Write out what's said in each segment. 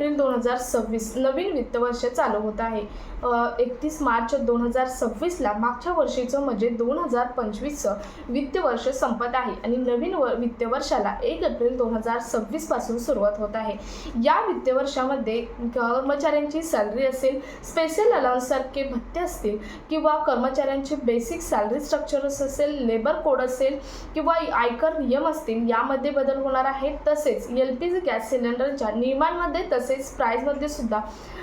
April 2026 नवीन वित्त वर्ष चालू होत आहे। 31 मार्च 2026ला मागच्या वर्षीचं म्हणजे 2025चं वित्त वर्ष संपत आहे आणि नवीन वित्त वर्षाला 1 एप्रिल 2026 पासून सुरुवात होत आहे। या वित्त वर्षामध्ये कर्मचाऱ्यांची सॅलरी असेल, स्पेशल अलाउन्स सारखे भत्ते असतील किंवा कर्मचाऱ्यांचे बेसिक सॅलरी स्ट्रक्चर्स असेल, लेबर कोड असेल किंवा आयकर नियम असतील, यामध्ये बदल होणार आहेत। तसेच LPG गॅस सिलेंडरच्या नियमांमध्ये तसेच प्राइसमध्ये सुद्धा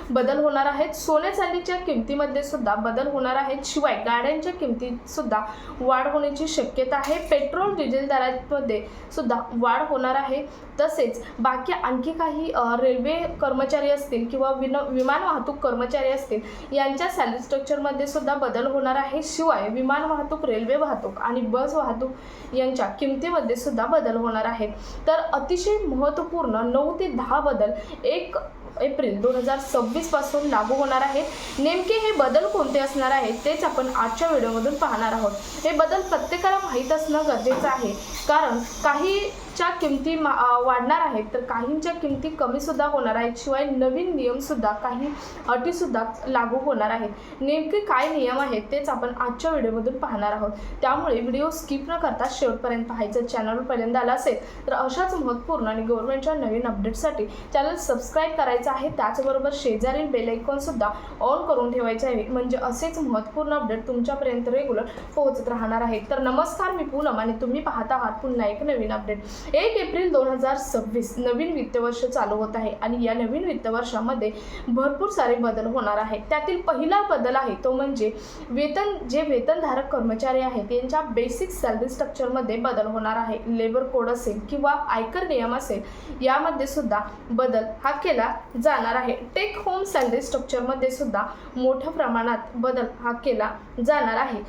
बदल होणार आहेत। सोने चांदीच्या किमतीमध्ये सुद्धा बदल होणार आहेत। शिवाय गाड्यांच्या किमतीत सुद्धा वाढ होण्याची शक्यता आहे। पेट्रोल डिझेल दरामध्ये सुद्धा वाढ होणार आहे। तसेच बाकी आणखी काही रेल्वे कर्मचारी असतील किंवा विमान वाहतूक कर्मचारी असतील, यांच्या सॅलरी स्ट्रक्चरमध्ये सुद्धा बदल होणार आहे। शिवाय विमान वाहतूक, रेल्वे वाहतूक आणि बस वाहतूक यांच्या किमतीमध्ये सुद्धा बदल होणार आहेत। तर अतिशय महत्त्वपूर्ण 9 ते 10 बदल 1 एप्रिल 2026 पासून लागू होणार आहेत। नेमके हे बदल कोणते असणार आहेत तेच आपण आजच्या व्हिडिओमधून पाहणार आहोत। हे बदल प्रत्येकाला माहीत असणं गरजेचं आहे, कारण काहीच्या किमती वाढणार आहेत तर काहींच्या किमती कमी सुद्धा होणार आहेत। शिवाय नवीन नियम सुद्धा, काही अटी सुद्धा लागू होणार आहेत। नेमके काय नियम आहेत तेच आपण आजच्या व्हिडिओमधून पाहणार आहोत, त्यामुळे व्हिडिओ स्किप न करता शेवटपर्यंत पाहायचं। चॅनलवर पहिल्यांदा आला असेल तर अशाच महत्त्वपूर्ण आणि गव्हर्नमेंटच्या नवीन अपडेट्ससाठी चॅनल सबस्क्राईब करायचं आहे। त्याचबरोबर शेजारील बेल आयकॉन सुद्धा ऑन करून ठेवायचे आहे, म्हणजे असेच महत्त्वपूर्ण अपडेट तुमच्यापर्यंत रेग्युलर पोहोचत राहणार आहेत। तर नमस्कार, मी पूनम आणि तुम्ही पाहत आहात पुन्हा एक नवीन अपडेट। 1 एप्रिल 2026 नवीन वित्त वर्ष चालू होत आहे आणि या नवीन वित्त वर्षामध्ये भरपूर सारे बदल होणार आहेत। त्यातील पहिला बदल आहे तो म्हणजे वेतनधारक कर्मचारी आहेत यांच्या बेसिक सॅलरी स्ट्रक्चरमध्ये बदल होणार आहे। लेबर कोड असेल किंवा आयकर नियम असेल, यामध्ये सुद्धा बदल हा केला जाणार आहे। टेक होम सॅलरी स्ट्रक्चरमध्ये सुद्धा मोठ्या प्रमाणात बदल हा केला जाणार आहे।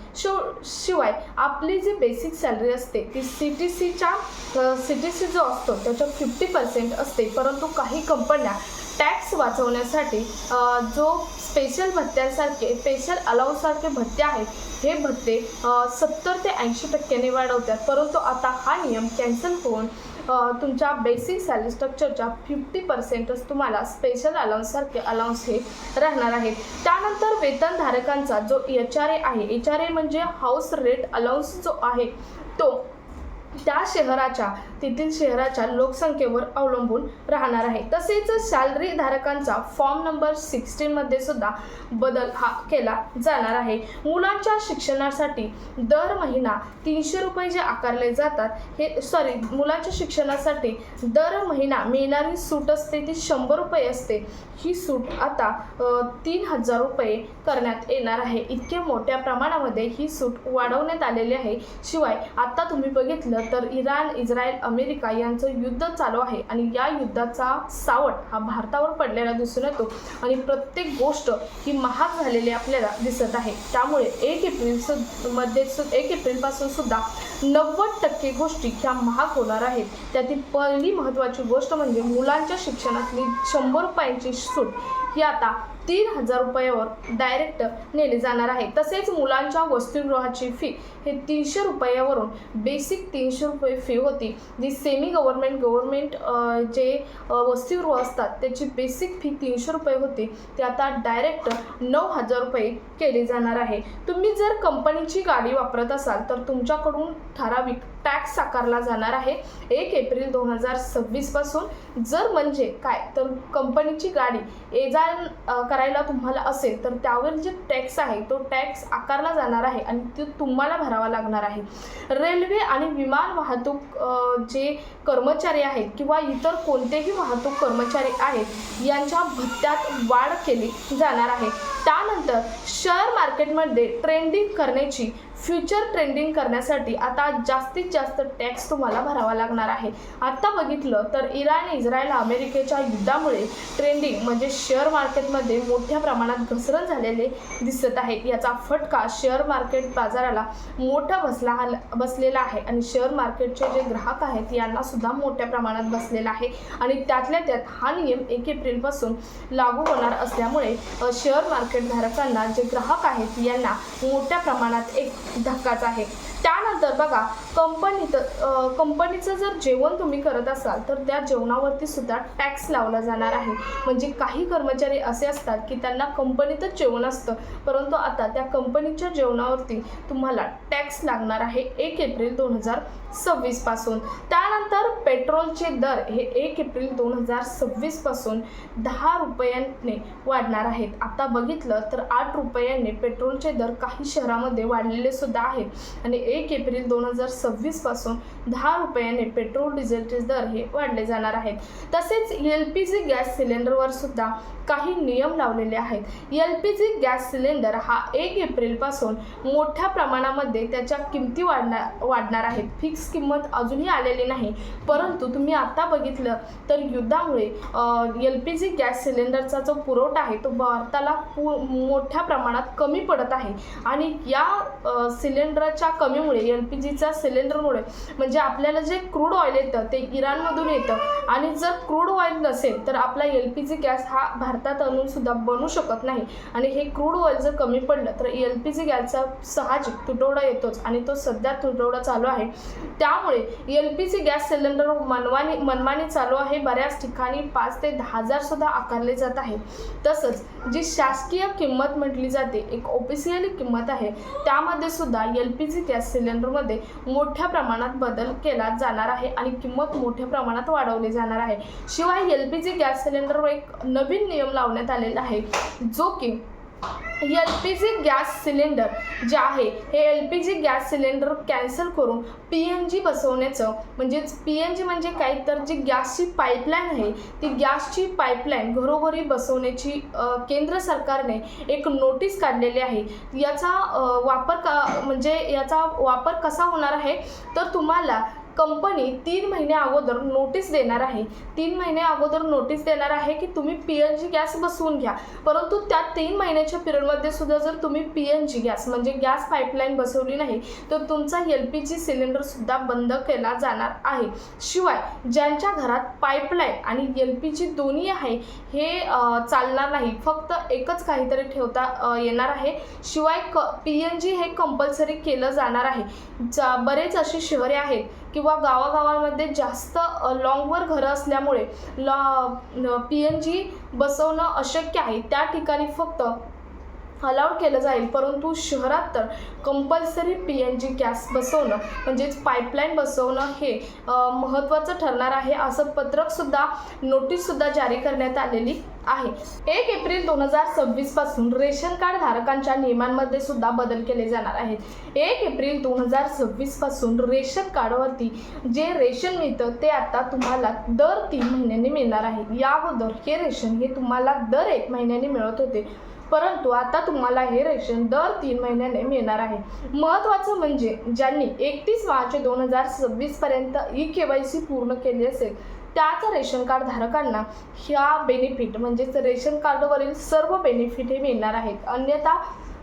शिवाय आपली जी बेसिक सॅलरी असते ती CTC जो असतो त्याच्या 50% असते, परंतु काही कंपन्या टॅक्स वाचवण्यासाठी जो स्पेशल भत्त्यांसारखे, स्पेशल अलाउन्ससारखे भत्ते आहेत, हे भत्ते 70 ते 80% वाढवतात। परंतु आता हा नियम कॅन्सल होऊन तुमच्या बेसिक सॅलरी स्ट्रक्चरच्या 50%च तुम्हाला स्पेशल अलाउन्ससारखे अलाउन्स हे राहणार आहेत। त्यानंतर वेतनधारकांचा जो HRA आहे, HRA म्हणजे हाऊस रेट अलाउन्स जो आहे तो त्या तेथील शहराच्या लोकसंख्येवर अवलंबून राहणार आहे। तसेच सॅलरी धारकांचा फॉर्म नंबर 16 मध्ये सुद्धा बदल हा केला जाणार आहे। मुलांच्या शिक्षणासाठी दर महिना 300 रुपये जे आकारले जातात, मुलांच्या शिक्षणासाठी दर महिना मिळणारी सूट असते ती 100 रुपये असते। ही सूट आता 3000 रुपये करण्यात येणार आहे। इतक्या मोठ्या प्रमाणामध्ये ही सूट वाढवण्यात आलेली आहे। शिवाय आता तुम्ही बघितलं तर इराण, इस्रायल, अमेरिका यांचं युद्ध चालू आहे आणि या युद्धाचा सावट हा भारतावर पडलेला दिसून येतो आणि प्रत्येक गोष्ट ही महाग झालेली आपल्याला दिसत आहे। त्यामुळे 1 एप्रिल पासून सुद्धा 90% गोष्टी ह्या महाग होणार आहेत। त्यातील पहिली महत्त्वाची गोष्ट म्हणजे मुलांच्या शिक्षणातली 100 रुपयांची सूट ही आता 3000 रुपयावर डायरेक्ट नेली जाणार आहे। तसेच मुलांच्या वसतिगृहाची फी हे 300 रुपयावरून बेसिक 300 रुपये फी होती, जी सेमी गव्हर्नमेंट जे वसतिगृह असतात त्याची बेसिक फी 300 रुपये होती, ती आता डायरेक्ट 9000 रुपये केली जाणार आहे। तुम्ही जर कंपनीची गाडी वापरत असाल तर तुमच्याकडून ठराविक टॅक्स आकारला जाणार आहे 1 एप्रिल 2026 पासून। जर म्हणजे काय तर कंपनीची गाडी ये-जा करायला तुम्हाला असेल तर त्यावर जे टॅक्स आहे तो टॅक्स आकारला जाणार आहे आणि तो तुम्हाला भरावा लागणार आहे। रेल्वे आणि विमान वाहतूक जे कर्मचारी आहेत किंवा इतर कोणतेही वाहतूक कर्मचारी आहेत, यांच्या भत्त्यात वाढ केली जाणार आहे। त्यानंतर शेअर मार्केटमध्ये फ्युचर ट्रेडिंग करण्यासाठी आता जास्तीत जास्त टॅक्स तुम्हाला भरावा लागणार आहे। आता बघितलं तर इराण, इस्रायल, अमेरिकेच्या युद्धामुळे ट्रेडिंग म्हणजे शेअर मार्केटमध्ये मोठ्या प्रमाणात घसरण झालेले दिसत आहे। याचा फटका शेअर मार्केट बाजाराला मोठा बसलेला आहे आणि शेअर मार्केटचे जे ग्राहक आहेत यांना सुद्धा मोठ्या प्रमाणात बसलेला आहे आणि त्यातल्या त्यात हा नियम 1 एप्रिल पासून लागू होणार असल्यामुळे शेअर मार्केट धारकांना, जे ग्राहक आहेत, यांना मोठ्या प्रमाणात एक धक्काच आहे। त्यानंतर त्यानंतर बघा, कंपनीचं जर जेवण तुम्ही करत असाल तर त्या जेवणावरती सुद्धा टॅक्स लावला जाणार आहे. म्हणजे काही कर्मचारी असे असतात की त्यांना कंपनीतच जेवण असतं, परंतु आता त्या कंपनीच्या जेवणावरती तुम्हाला टॅक्स लागणार आहे 1 एप्रिल 2026 पासून. त्यानंतर पेट्रोलचे दर हे 1 एप्रिल 2026 पासून 10 रुपयांनी वाढणार आहेत. आता बघितलं तर 8 रुपयांनी पेट्रोलचे दर काही शहरामध्ये वाढलेले सुद्धा आहेत आणि 1 एप्रिल 2026 पासून 10 रुपयांनी पेट्रोल डिझेलचे दर हे वाढले जाणार आहेत. तसेच LPG गॅस सिलेंडरवर सुद्धा काही नियम लावलेले आहेत. LPG गॅस सिलेंडर हा 1 एप्रिलपासून मोठ्या प्रमाणामध्ये त्याच्या किमती वाढणार आहेत. फिक्स किंमत अजूनही आलेली नाही, परंतु तुम्ही आता बघितलं तर युद्धामुळे LPG गॅस सिलेंडरचा जो पुरवठा आहे तो भारताला मोठ्या प्रमाणात कमी पडत आहे आणि या सिलेंडरच्या कमीमुळे, LPGच्या सिलेंडरमुळे म्हणजे आपल्याला जे क्रूड ऑइल येतं ते इराणमधून येतं आणि जर क्रूड ऑइल नसेल तर आपला LPG गॅस हा भारतात आणून सुद्धा बनू शकत नाही आणि हे क्रूड ऑइल जर कमी पडलं तर LPG गॅसचा साहजिक तुटवडा येतोच आणि तो सध्या तुटवडा चालू आहे. त्यामुळे LPG गॅस सिलेंडर मनमानी चालू आहे. बऱ्याच ठिकाणी 5 ते 10,000 सुद्धा आकारले जात आहे. तसंच जी शासकीय किंमत म्हटली जाते, एक ऑफिशियली किंमत आहे, त्यामध्ये सुद्धा LPG गॅस सिलेंडरमध्ये मोठ्या प्रमाणात बदल केला जाणार आहे आणि किंमत मोठ्या प्रमाणात वाढवली जाणार आहे. शिवाय LPG गॅस सिलेंडरवर एक नवीन नियम लावण्यात आलेला आहे, जो की LPG गॅस सिलेंडर जे आहे हे LPG गॅस सिलेंडर कॅन्सल करून PNG बसवण्याचं, म्हणजेच PNG म्हणजे काय तर जी गॅसची पाईपलाईन आहे ती गॅसची पाईपलाईन घरोघरी बसवण्याची केंद्र सरकारने एक नोटीस काढलेली आहे. याचा वापर कसा होणार आहे तर तुम्हाला कंपनी 3 महिने अगोदर नोटीस देणार आहे. 3 महिने अगोदर नोटीस देणार आहे की तुम्ही PNG गॅस बसवून घ्या, परंतु त्या 3 महिन्याच्या पिरियडमध्ये सुद्धा जर तुम्ही PNG गॅस म्हणजे गॅस पाईपलाईन बसवली नाही तर तुमचा LPG सिलेंडर सुद्धा बंद केला जाणार आहे. शिवाय ज्यांच्या घरात पाईपलाईन आणि LPG दोन्ही आहे हे चालणार नाही, फक्त एकच काहीतरी ठेवता येणार आहे. शिवाय PNG हे कंपल्सरी केलं जाणार आहे. बरेच अशी शहरे आहेत किंवा गावागावांमध्ये जास्त लॉंगवर घरं असल्यामुळे PNG बसवणं अशक्य आहे. त्या ठिकाणी फक्त अलाउड केलं जाईल, परंतु शहरात तर कंपल्सरी PNG गॅस बसवणं म्हणजेच पाईपलाईन बसवणं हे महत्त्वाचं ठरणार आहे. असं पत्रकसुद्धा नोटीससुद्धा जारी करण्यात आलेली आहे. 1 एप्रिल 2026 पासून रेशन कार्ड धारकांच्या नियमांमध्ये सुद्धा बदल केले जाणार आहेत. 1 एप्रिल 2026 पासून रेशन कार्डवरती जे रेशन मिळतं ते आता तुम्हाला दर 3 महिन्यांनी मिळणार आहे. या अगोदर हे रेशन हे तुम्हाला दर 1 महिन्याने मिळत होते, परंतु आता तुम्हाला हे रेशन दर 3 महिन्याने मिळणार आहे. महत्त्वाचं म्हणजे ज्यांनी 31 मार्च 2026 पर्यंत eKYC पूर्ण केली असेल त्याच रेशन कार्ड धारकांना ह्या बेनिफिट म्हणजेच रेशन कार्डवरील सर्व बेनिफिट हे मिळणार आहेत. अन्यथा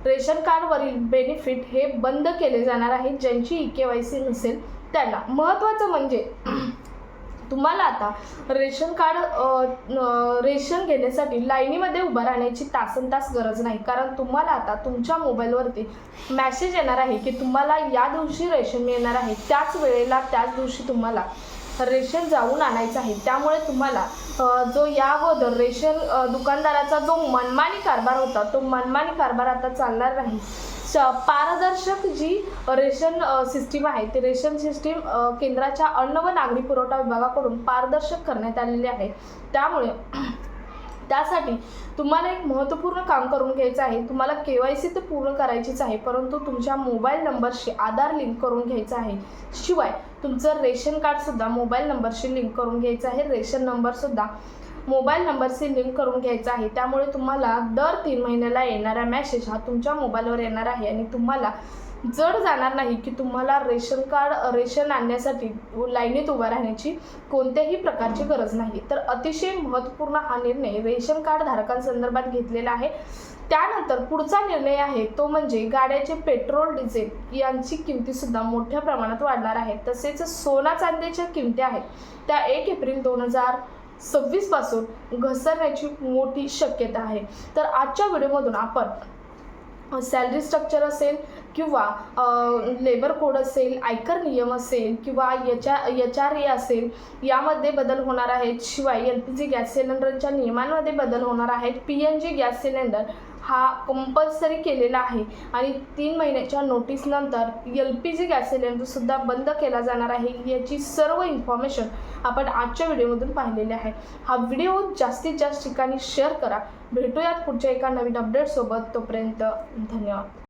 रेशन कार्डवरील बेनिफिट हे बंद केले जाणार आहेत ज्यांची eKYC नसेल त्यांना. महत्त्वाचं म्हणजे तुम्हाला आता रेशन घेण्यासाठी लाईनीमध्ये उभं राहण्याची तासनतास गरज नाही, कारण तुम्हाला आता तुमच्या मोबाईलवरती मेसेज येणार आहे की तुम्हाला या दिवशी रेशन मिळणार आहे, त्याच वेळेला त्याच दिवशी तुम्हाला रेशन जाऊन आणायचं आहे. त्यामुळे तुम्हाला जो या अगोदर रेशन दुकानदाराचा जो मनमानी कारभार होता तो मनमानी कारभार आता चालणार नाही. पारदर्शक जी रेशन सिस्टीम आहे ती रेशन सिस्टीम केंद्राच्या अन्न व नागरी पुरवठा विभागाकडून पारदर्शक करण्यात आलेली आहे. त्यामुळे त्यासाठी तुम्हाला एक महत्त्वपूर्ण काम करून घ्यायचं आहे. तुम्हाला KYC तर पूर्ण करायचीच आहे, परंतु तुमच्या मोबाईल नंबरशी आधार लिंक करून घ्यायचं आहे. शिवाय तुमचं रेशन कार्डसुद्धा मोबाईल नंबरशी लिंक करून घ्यायचं आहे. रेशन नंबरसुद्धा मोबाईल नंबरशी लिंक करून घ्यायचा आहे. त्यामुळे तुम्हाला दर 3 महिन्याला येणारा मेसेज हा तुमच्या मोबाईलवर येणार आहे आणि तुम्हाला जड जाणार नाही की तुम्हाला रेशन आणण्यासाठी लाईनीत उभा राहण्याची कोणत्याही प्रकारची गरज नाही. तर अतिशय महत्त्वपूर्ण हा निर्णय रेशन कार्ड धारकांसंदर्भात घेतलेला आहे. त्यानंतर पुढचा निर्णय आहे तो म्हणजे गाड्याचे पेट्रोल डिझेल यांची किमतीसुद्धा मोठ्या प्रमाणात वाढणार आहे. तसेच सोना चांदीच्या किमती आहेत त्या 1 एप्रिल 2026 पासून घसरण्याची मोठी शक्यता आहे. तर आजच्या व्हिडिओमधून आपण सॅलरी स्ट्रक्चर असेल किंवा लेबर कोड असेल, आयकर नियम असेल किंवा HRA असेल, यामध्ये बदल होणार आहेत. शिवाय LPG गॅस सिलेंडरच्या नियमांमध्ये बदल होणार आहेत. PNG गॅस सिलेंडर हा कंपल्सरी केलेला आहे आणि 3 महिन्याच्या नोटीसनंतर LPG गॅस सिलेंडरसुद्धा बंद केला जाणार आहे. याची सर्व इन्फॉर्मेशन आपण आजच्या व्हिडिओमधून पाहिलेली आहे. हा व्हिडिओ जास्तीत जास्त ठिकाणी शेअर करा. भेटूयात पुढच्या एका नवीन अपडेटसोबत. तोपर्यंत धन्यवाद.